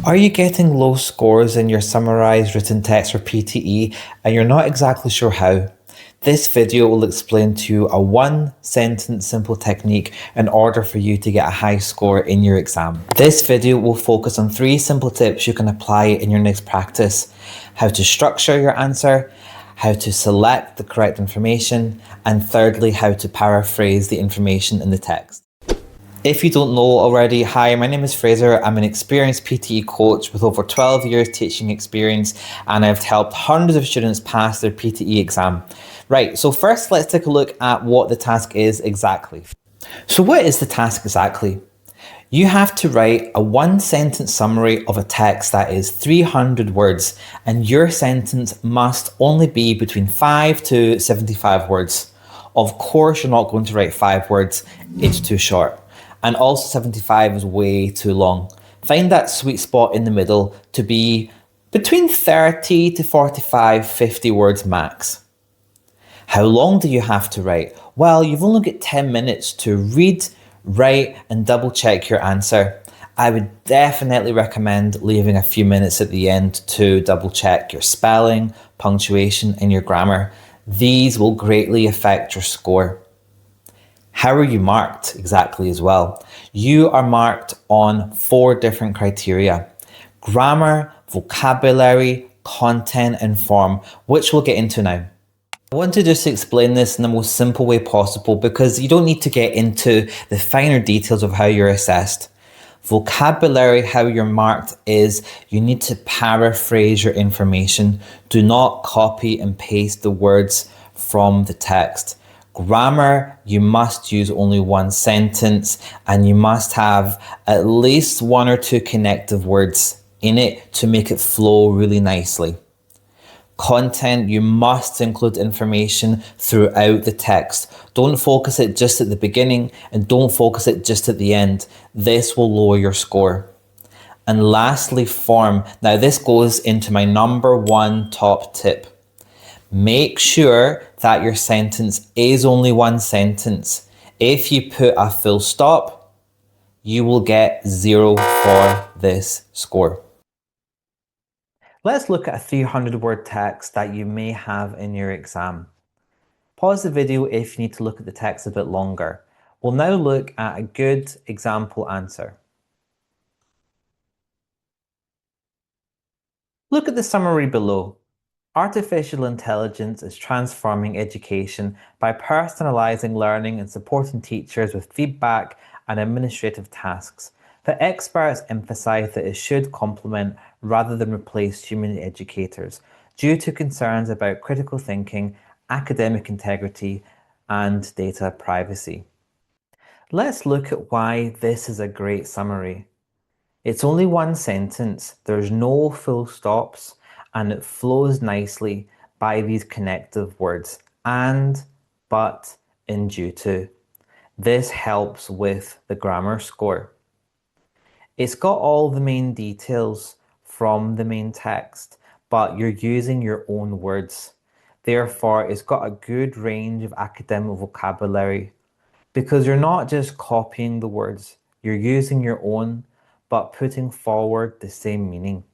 Are you getting low scores in your summarized written text for PTE and you're not exactly sure how? This video will explain to you a one-sentence simple technique in order for you to get a high score in your exam. This video will focus on 3 simple tips you can apply in your next practice: how to structure your answer, how to select the correct information, and thirdly, how to paraphrase the information in the text. If you don't know already, hi, my name is Fraser. I'm an experienced PTE coach with over 12 years teaching experience, and I've helped hundreds of students pass their PTE exam. Right, so first let's take a look at what the task is exactly. So what is the task exactly? You have to write a one-sentence summary of a text that is 300 words, and your sentence must only be between 5 to 75 words. Of course, you're not going to write 5 words, it's too short. And also 75 is way too long. Find that sweet spot in the middle to be between 30 to 45, 50 words max. How long do you have to write? Well, you've only got 10 minutes to read, write, and double check your answer. I would definitely recommend leaving a few minutes at the end to double check your spelling, punctuation, and your grammar. These will greatly affect your score. How are you marked exactly as well? You are marked on 4 different criteria: grammar, vocabulary, content, and form, which we'll get into now. I want to just explain this in the most simple way possible because you don't need to get into the finer details of how you're assessed. Vocabulary, how you're marked is you need to paraphrase your information. Do not copy and paste the words from the text. Grammar, you must use only one sentence and you must have at least 1 or 2 connective words in it to make it flow really nicely. Content, you must include information throughout the text. Don't focus it just at the beginning and don't focus it just at the end. This will lower your score. And lastly, form. Now this goes into my number 1 top tip. Make sure that your sentence is only one sentence. If you put a full stop, you will get 0 for this score. Let's look at a 300-word text that you may have in your exam. Pause the video if you need to look at the text a bit longer. We'll now look at a good example answer. Look at the summary below. Artificial intelligence is transforming education by personalizing learning and supporting teachers with feedback and administrative tasks. The experts emphasize that it should complement rather than replace human educators due to concerns about critical thinking, academic integrity, and data privacy. Let's look at why this is a great summary. It's only one sentence, there's no full stops, and it flows nicely by these connective words: and, but, and due to. This helps with the grammar score. It's got all the main details from the main text, but you're using your own words. Therefore, it's got a good range of academic vocabulary because you're not just copying the words, you're using your own, but putting forward the same meaning.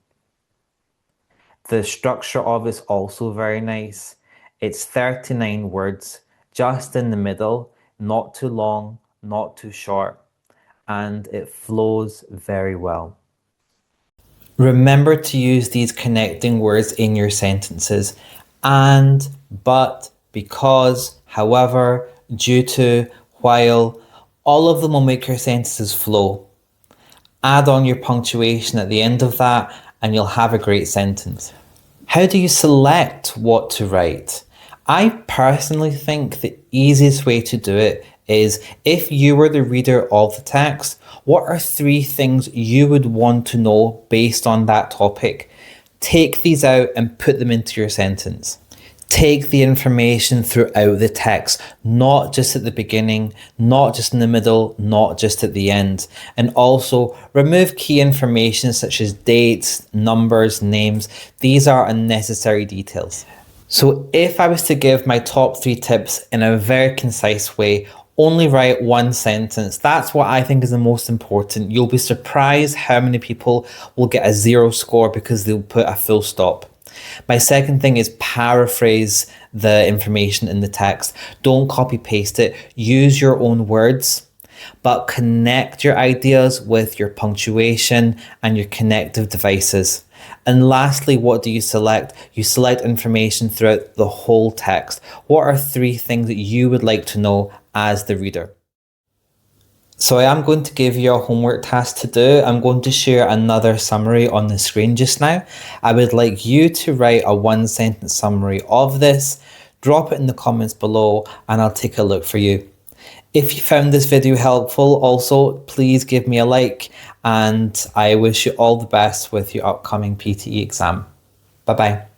The structure of it's also very nice. It's 39 words, just in the middle, not too long, not too short, and it flows very well. Remember to use these connecting words in your sentences: and, but, because, however, due to, while. All of them will make your sentences flow. Add on your punctuation at the end of that and you'll have a great sentence. How do you select what to write? I personally think the easiest way to do it is, if you were the reader of the text, what are 3 things you would want to know based on that topic? Take these out and put them into your sentence. Take the information throughout the text, not just at the beginning, not just in the middle, not just at the end. And also remove key information such as dates, numbers, names. These are unnecessary details. So if I was to give my top 3 tips in a very concise way, Only write one sentence. That's what I think is the most important. You'll be surprised how many people will get a 0 score because they'll put a full stop. My second thing is paraphrase the information in the text. Don't copy paste it. Use your own words, but connect your ideas with your punctuation and your connective devices. And lastly, what do you select? You select information throughout the whole text. What are 3 things that you would like to know as the reader? So I am going to give you a homework task to do. I'm going to share another summary on the screen just now. I would like you to write a 1-sentence summary of this, drop it in the comments below, and I'll take a look for you. If you found this video helpful, also please give me a like, and I wish you all the best with your upcoming PTE exam. Bye bye.